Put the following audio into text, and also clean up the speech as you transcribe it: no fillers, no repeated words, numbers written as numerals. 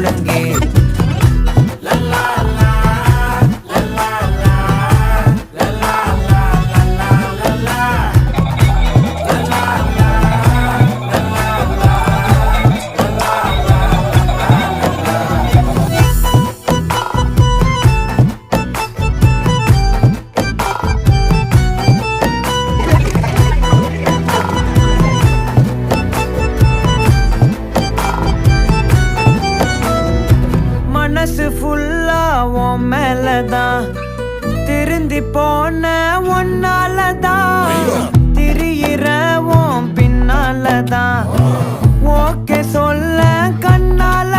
ஒழுங்கே மனசு ஃபுல்லா உன் மேலதான் திருந்தி போன ஒன்னாலதான் திரியிற உன் பின்னாலதான் ஓகே சொல்ல கண்ணால